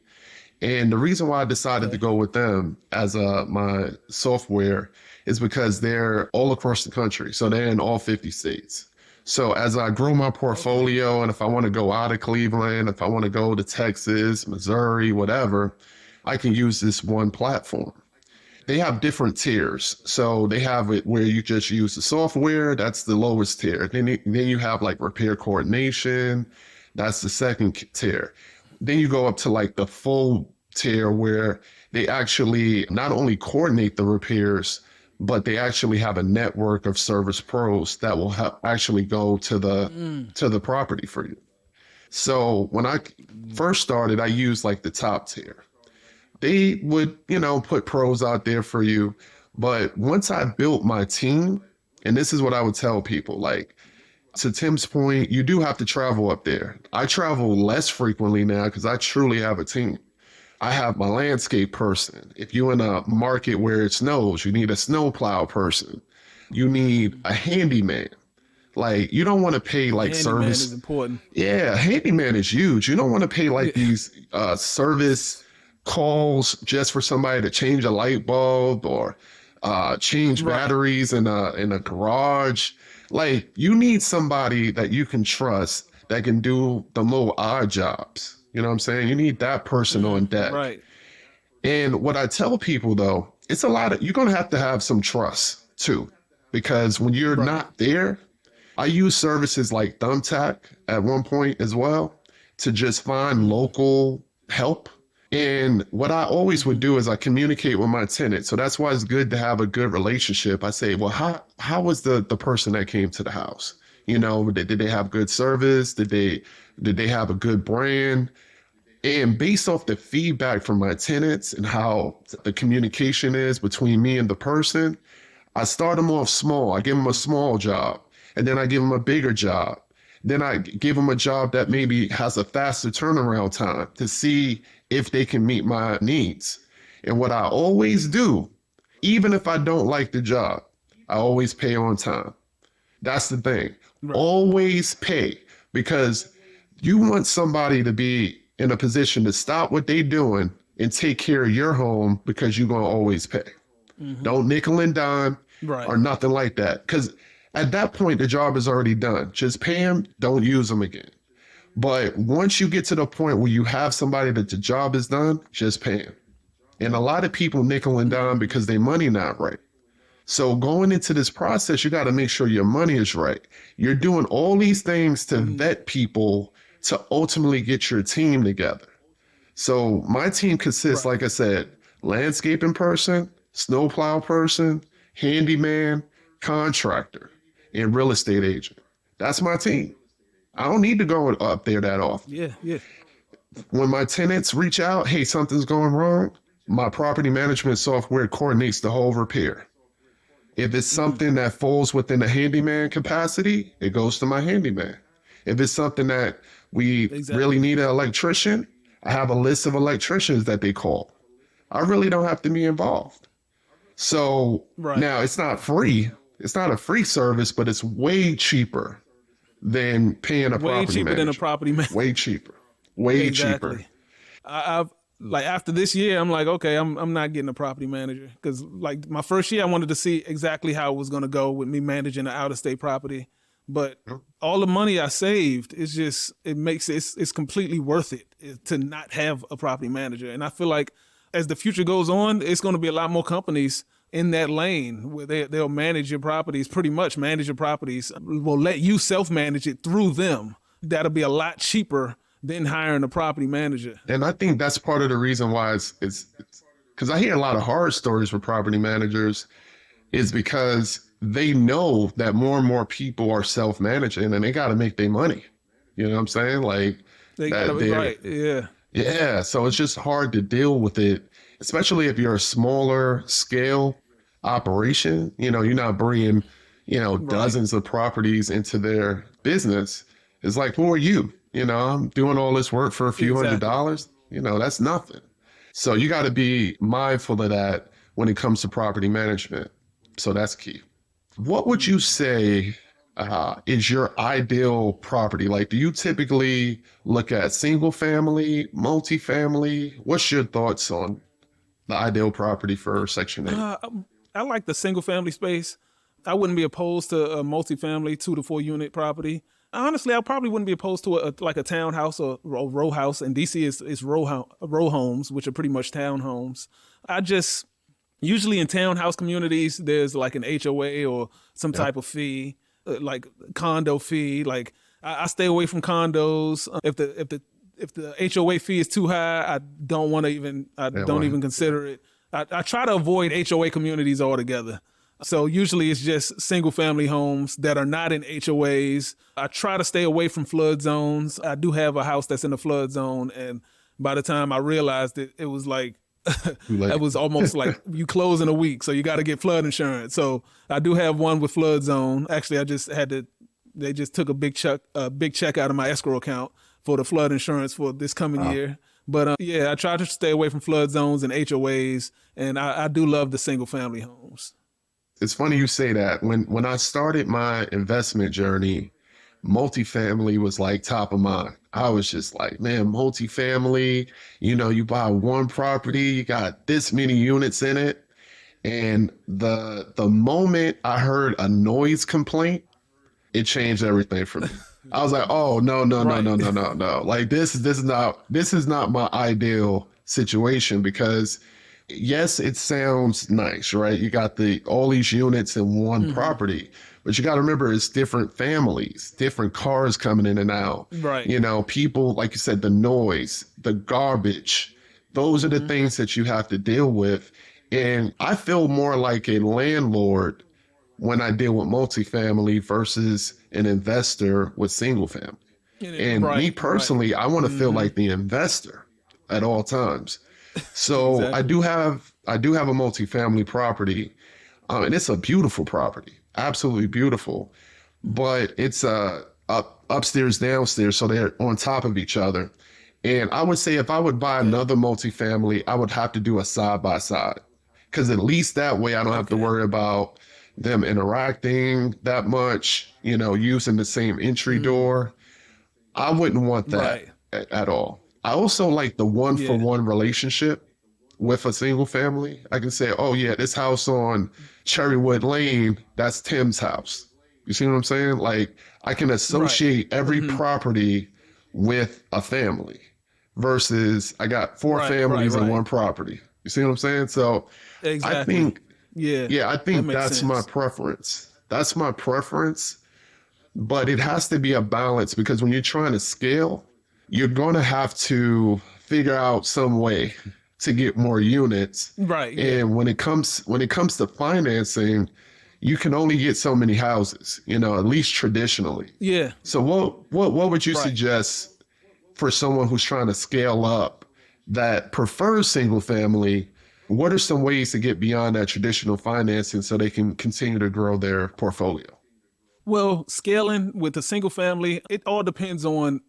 And the reason why I decided to Okay. go with them as my software is because they're all across the country. So they're in all 50 states. So as I grow my Okay. portfolio, and if I want to go out of Cleveland, if I want to go to Texas, Missouri, whatever, I can use this one platform. They have different tiers. So they have it where you just use the software. That's the lowest tier. Then you have like repair coordination. That's the second tier. Then you go up to like the full tier where they actually not only coordinate the repairs, but they actually have a network of service pros that will actually go to the property for you. So when I first started, I used like the top tier. They would, put pros out there for you. But once I built my team, and this is what I would tell people, like to Tim's point, you do have to travel up there. I travel less frequently now because I truly have a team. I have my landscape person. If you're in a market where it snows, you need a snowplow person. You need a handyman. Like you don't want to pay like Handyman is service. important. Yeah, handyman is huge. You don't want to pay like Yeah. these service calls just for somebody to change a light bulb or change Right. batteries in a garage. Like you need somebody that you can trust that can do the little odd jobs. You know what I'm saying? You need that person on deck. Right. And what I tell people though, it's a lot of you're gonna have to have some trust too. Because when you're Right. not there, I use services like Thumbtack at one point as well to just find local help. And what I always would do is I communicate with my tenant. So that's why it's good to have a good relationship. I say, well, how was the person that came to the house? Did they have good service? Did they have a good brand? And based off the feedback from my tenants and how the communication is between me and the person, I start them off small. I give them a small job, and then I give them a bigger job. Then I give them a job that maybe has a faster turnaround time to see if they can meet my needs. And what I always do, even if I don't like the job, I always pay on time. That's the thing. Right. Always pay because you want somebody to be in a position to stop what they're doing and take care of your home because you're going to always pay. Don't nickel and dime Right. or nothing like that. Because at that point, the job is already done. Just pay them, don't use them again. But once you get to the point where you have somebody that the job is done, just pay them. And a lot of people nickel and dime because their money not right. So going into this process, you got to make sure your money is right. You're doing all these things to vet people to ultimately get your team together. So my team consists, Right. like I said, landscaping person, snowplow person, handyman, contractor, and real estate agent. That's my team. I don't need to go up there that often. Yeah. Yeah. When my tenants reach out, hey, something's going wrong, my property management software coordinates the whole repair. If it's something that falls within the handyman capacity, it goes to my handyman. If it's something that we really Exactly. need an electrician, I have a list of electricians that they call. I really don't have to be involved. So Right. now it's not free. It's not a free service, but it's way cheaper than paying a Way property cheaper than a manager. property man. Way cheaper. Way cheaper. Exactly. I've like after this year, I'm like, okay, I'm not getting a property manager because like my first year, I wanted to see exactly how it was going to go with me managing an out of state property, but all the money I saved is just it makes it's completely worth it to not have a property manager, and I feel like as the future goes on, it's going to be a lot more companies in that lane where they'll manage your properties, pretty much manage your properties, will let you self-manage it through them. That'll be a lot cheaper than hiring a property manager. And I think that's part of the reason why it's because I hear a lot of horror stories with property managers is because they know that more and more people are self-managing and they got to make their money. You know what I'm saying? Like They that gotta be right. Yeah. yeah. So it's just hard to deal with it, especially if you're a smaller scale operation. You know, you're not bringing, Right. dozens of properties into their business. It's like, who are you? I'm doing all this work for a few Exactly. $100s. That's nothing. So you got to be mindful of that when it comes to property management. So that's key. What would you say is your ideal property? Like, do you typically look at single family, multifamily? What's your thoughts on the ideal property for Section 8? I like the single family space. I wouldn't be opposed to a multifamily 2 to 4 unit property. Honestly, I probably wouldn't be opposed to like a townhouse or a row house. In DC, it's row homes, which are pretty much townhomes. I just usually in townhouse communities, there's like an HOA or some Yep. type of fee, like condo fee. Like I stay away from condos. If the HOA fee is too high, I don't want to even. I Yeah, don't even consider it. I try to avoid HOA communities altogether. So usually it's just single family homes that are not in HOAs. I try to stay away from flood zones. I do have a house that's in a flood zone, and by the time I realized it, it was like too it late. was almost like you close in a week, so you got to get flood insurance. So I do have one with flood zone. Actually, I just had to. They just took a big check out of my escrow account for the flood insurance for this coming Wow. year. But yeah, I try to stay away from flood zones and HOAs, and I do love the single family homes. It's funny you say that. When I started my investment journey, multifamily was like top of mind. I was just like, man, multifamily, you buy one property, you got this many units in it. And the moment I heard a noise complaint, it changed everything for me. I was like, oh no, no, no, no, Right. no, no, no. Like this is not my ideal situation because yes, it sounds nice, right? You got all these units in one Hmm. property, but you got to remember it's different families, different cars coming in and out. Right. People, like you said, the noise, the garbage, those are the Hmm. things that you have to deal with. And I feel more like a landlord when I deal with multifamily versus an investor with single family. And me Right. Right. personally, I want to feel Hmm. like the investor at all times. So I Exactly. do have I do have a multifamily property, and it's a beautiful property, absolutely beautiful. But it's upstairs, downstairs, so they're on top of each other. And I would say if I would buy Okay. another multifamily, I would have to do a side by side, because at least that way I don't have to Okay. worry about them interacting that much, using the same entry Mm. door. I wouldn't want that Right. at all. I also like the one for Yeah. one relationship with a single family. I can say, oh yeah, this house on Cherrywood Lane, that's Tim's house. You see what I'm saying? Like I can Right. associate every Hmm. property with a family versus I got four Right. Right. families in Right. one property. You see what I'm saying? So I Exactly. think, Yeah. yeah, I That think makes that's my sense. preference. That's my preference, but it has to be a balance because when you're trying to scale, you're going to have to figure out some way to get more units. Right. Yeah. And when it comes to financing, you can only get so many houses, at least traditionally. Yeah. So what would you Right. suggest for someone who's trying to scale up that prefers single family? What are some ways to get beyond that traditional financing so they can continue to grow their portfolio? Well, scaling with a single family, it all depends on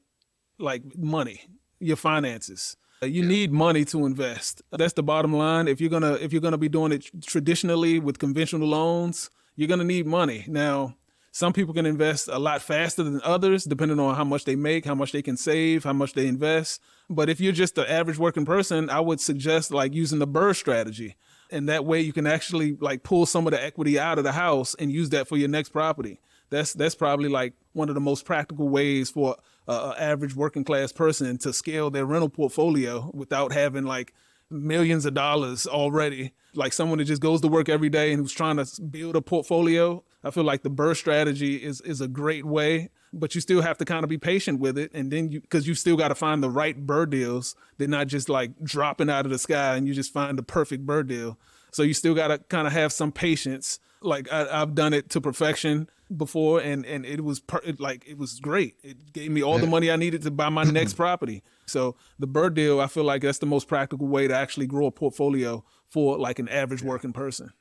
like money, your finances. You Yeah. need money to invest. That's the bottom line. If you're gonna be doing it traditionally with conventional loans, you're gonna need money. Now, some people can invest a lot faster than others, depending on how much they make, how much they can save, how much they invest. But if you're just the average working person, I would suggest like using the BRRRR strategy. And that way you can actually like pull some of the equity out of the house and use that for your next property. That's probably like one of the most practical ways for a average working class person to scale their rental portfolio without having like millions of dollars already. Like someone that just goes to work every day and who's trying to build a portfolio, I feel like the BRRRR strategy is a great way, but you still have to kind of be patient with it. And then because you still got to find the right BRRRR deals. They're not just like dropping out of the sky and you just find the perfect BRRRR deal. So you still got to kind of have some patience. Like I've done it to perfection before, and it was it was great. It gave me all the money I needed to buy my next property. So the BRRRR deal, I feel like that's the most practical way to actually grow a portfolio for like an average working person.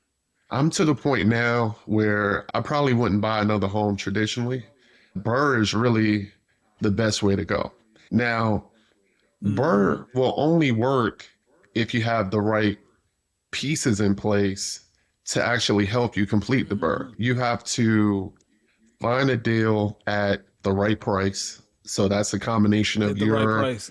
I'm to the point now where I probably wouldn't buy another home traditionally. BRRRR is really the best way to go. Now, BRRRR will only work if you have the right pieces in place to actually help you complete the BRRRR. You have to find a deal at the right price. So that's a combination of At the right price.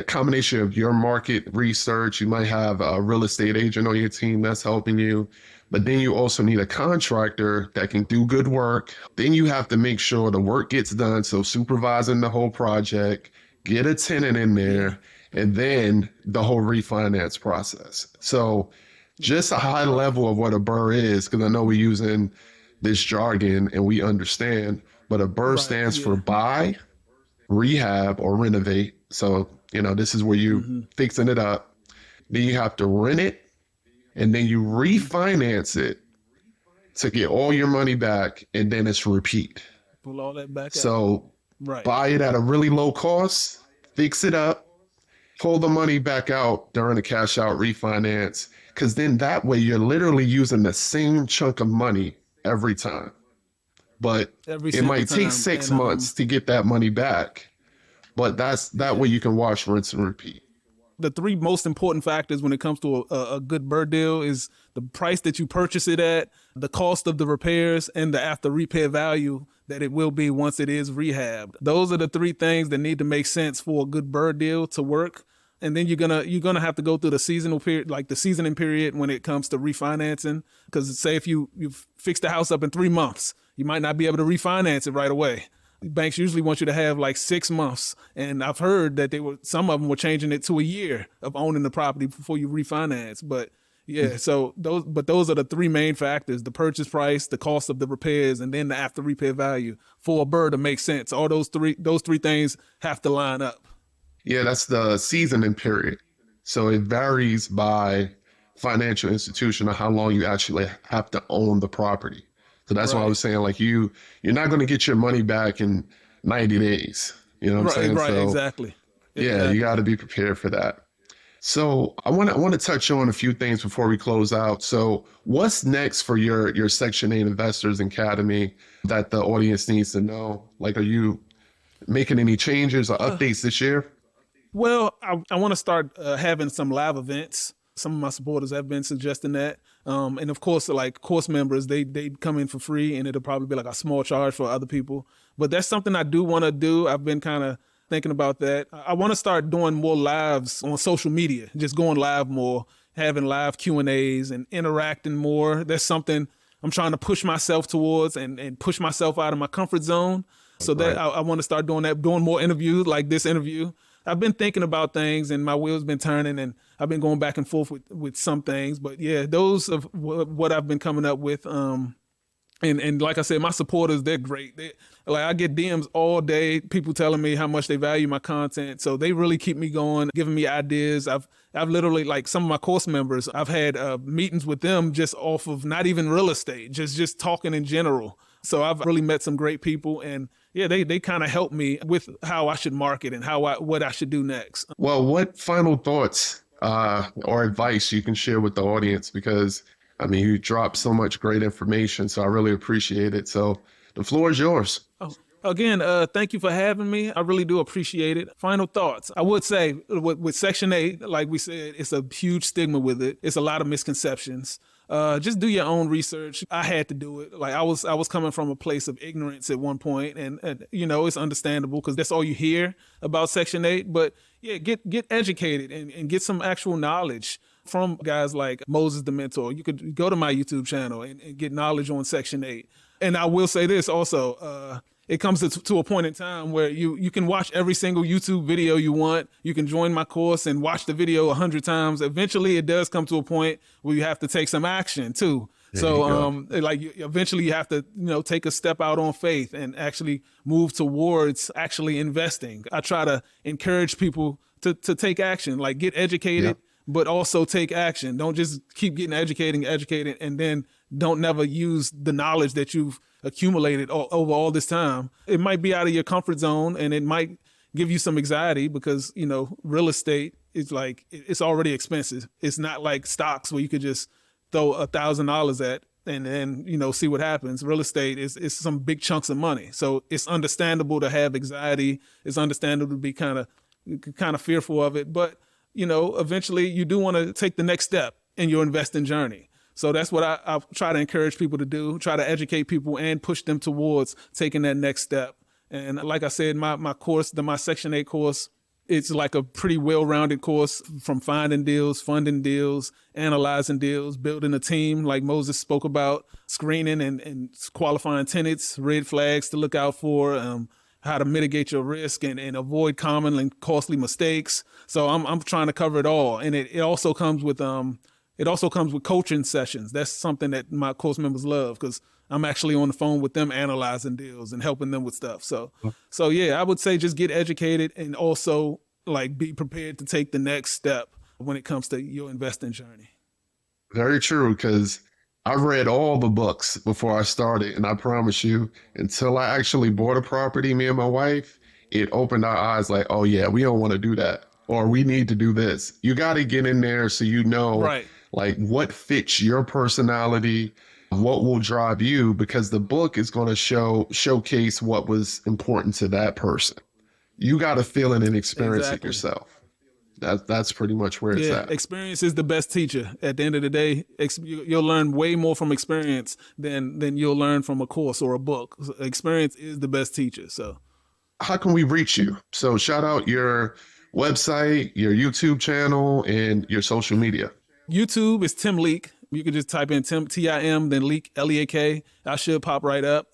combination of your market research. You might have a real estate agent on your team that's helping you, but then you also need a contractor that can do good work. Then you have to make sure the work gets done. So supervising the whole project, get a tenant in there, and then the whole refinance process. So just a high level of what a BRRRR is, because I know we're using this jargon and we understand, but a BRRRR stands for buy, rehab, or renovate. So, this is where you fixing it up. Then you have to rent it, and then you refinance it to get all your money back, and then it's repeat. Pull all that back out. So buy it at a really low cost, fix it up, pull the money back out during the cash out refinance, because then that way you're literally using the same chunk of money every time. But it might take 6 months to get that money back. But that way you can wash, rinse, and repeat. The three most important factors when it comes to a good BRRRR deal is the price that you purchase it at, the cost of the repairs, and the after repair value that it will be once it is rehabbed. Those are the three things that need to make sense for a good BRRRR deal to work. And then you're gonna have to go through the seasonal period, like the seasoning period when it comes to refinancing. Because say if you fix the house up in 3 months, you might not be able to refinance it right away. Banks usually want you to have like 6 months. And I've heard that some of them were changing it to a year of owning the property before you refinance. But so those are the three main factors: the purchase price, the cost of the repairs, and then the after repair value for a BRRRR to make sense. All those three things have to line up. Yeah, that's the seasoning period. So it varies by financial institution of how long you actually have to own the property. So that's why I was saying, like, you're not going to get your money back in 90 days. You know what I'm saying? Right, so, exactly. Yeah, you got to be prepared for that. So I want to touch on a few things before we close out. So what's next for your Section 8 Investors Academy that the audience needs to know? Like, are you making any changes or updates this year? Well, I want to start having some live events. Some of my supporters have been suggesting that. And of course, like course members, they come in for free, and it'll probably be like a small charge for other people. But that's something I do want to do. I've been kind of thinking about that. I want to start doing more lives on social media, just going live more, having live Q&As and interacting more. That's something I'm trying to push myself towards and push myself out of my comfort zone. So that I want to start doing that, doing more interviews like this interview. I've been thinking about things and my wheels been turning, and I've been going back and forth with some things. But yeah, those of what I've been coming up with. And like I said, my supporters, they're great. I get DMs all day, people telling me how much they value my content. So they really keep me going, giving me ideas. I've literally, like some of my course members, I've had meetings with them just off of not even real estate, just talking in general. So I've really met some great people, and yeah, they kind of help me with how I should market and what I should do next. Well, what final thoughts or advice you can share with the audience? Because I mean, you dropped so much great information, so I really appreciate it. So the floor is yours. Oh, again, thank you for having me. I really do appreciate it. Final thoughts. I would say with Section 8, like we said, it's a huge stigma with it. It's a lot of misconceptions. Just do your own research. I had to do it. Like I was coming from a place of ignorance at one point, and it's understandable because that's all you hear about Section 8. But yeah, get educated and get some actual knowledge from guys like Moses the Mentor. You could go to my YouTube channel and get knowledge on Section 8. And I will say this also, it comes to a point in time where you can watch every single YouTube video you want. You can join my course and watch the video 100 times. Eventually, it does come to a point where you have to take some action too. There you go. Eventually you have to, take a step out on faith and actually move towards actually investing. I try to encourage people to take action, like get educated, but also take action. Don't just keep getting educated, and then don't never use the knowledge that you've accumulated over all this time. It might be out of your comfort zone, and it might give you some anxiety because, real estate is like, it's already expensive. It's not like stocks where you could just throw $1,000 at and then, see what happens. Real estate is some big chunks of money. So it's understandable to have anxiety. It's understandable to be kind of fearful of it. But, eventually you do want to take the next step in your investing journey. So that's what I try to encourage people to do, try to educate people and push them towards taking that next step. And like I said, my course, my Section 8 course, it's like a pretty well-rounded course from finding deals, funding deals, analyzing deals, building a team like Moses spoke about, screening and qualifying tenants, red flags to look out for, how to mitigate your risk and avoid common and costly mistakes. So I'm trying to cover it all. And it also comes with coaching sessions. That's something that my course members love because I'm actually on the phone with them analyzing deals and helping them with stuff. So yeah, I would say just get educated and also like be prepared to take the next step when it comes to your investing journey. Very true, because I read all the books before I started, and I promise you, until I actually bought a property, me and my wife, it opened our eyes like, oh yeah, we don't want to do that, or we need to do this. You got to get in there so Right. like what fits your personality, what will drive you, because the book is going to showcase what was important to that person. You got to feel it and experience it Exactly. yourself. That's pretty much where it's Yeah, at. experience is the best teacher. At the end of the day, you'll learn way more from experience than you'll learn from a course or a book. So experience is the best teacher. So How can we reach you? So shout out your website, your YouTube channel, and your social media. YouTube is Tim Leak. You can just type in Tim Tim, then Leak Leak. I should pop right up.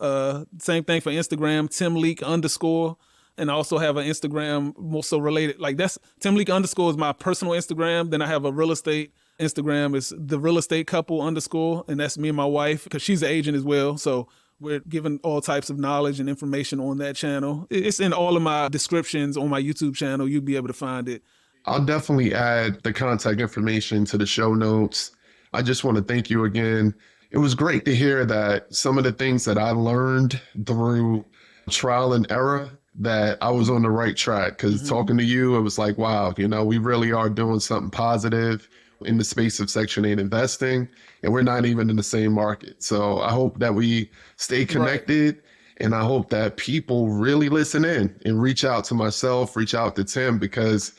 Same thing for Instagram, Tim Leak _. And I also have an Instagram more so related. Like that's Tim Leak _ is my personal Instagram. Then I have a real estate Instagram. It's the real estate couple _. And that's me and my wife because she's an agent as well. So we're giving all types of knowledge and information on that channel. It's in all of my descriptions on my YouTube channel. You'll be able to find it. I'll definitely add the contact information to the show notes. I just want to thank you again. It was great to hear that some of the things that I learned through trial and error, that I was on the right track. Because talking to you, it was like, wow, we really are doing something positive in the space of Section 8 investing, and we're not even in the same market. So I hope that we stay connected. Right. And I hope that people really listen in and reach out to myself, reach out to Tim, because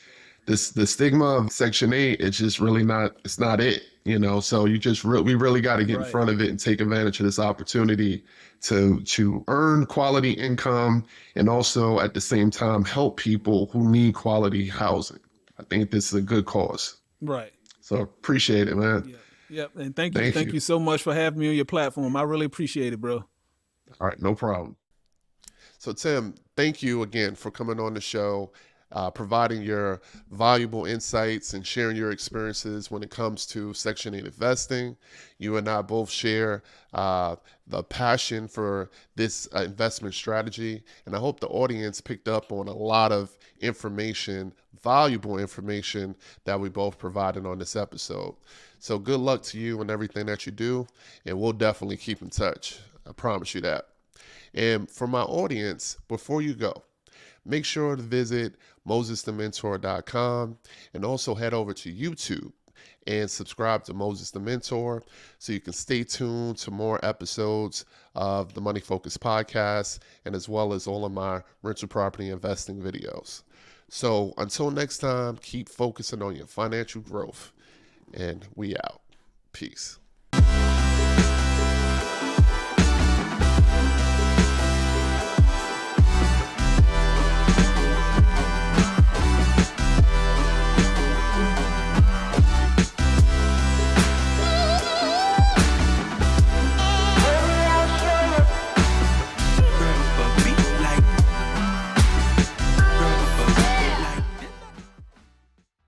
the stigma of Section 8, it's just really not, it's not it, so we really got to get in front of it and take advantage of this opportunity to earn quality income and also at the same time help people who need quality housing. I think this is a good cause. Right. So appreciate it, man. Yep. And thank you. Thank you so much for having me on your platform. I really appreciate it, bro. All right. No problem. So Tim, thank you again for coming on the show, providing your valuable insights and sharing your experiences when it comes to Section 8 investing. You and I both share the passion for this investment strategy, and I hope the audience picked up on a lot of information, valuable information that we both provided on this episode. So good luck to you and everything that you do, and we'll definitely keep in touch. I promise you that. And for my audience, before you go, make sure to visit mosesthementor.com and also head over to YouTube and subscribe to Moses the Mentor so you can stay tuned to more episodes of the Money Focus podcast and as well as all of my rental property investing videos. So until next time, keep focusing on your financial growth, and we out. Peace.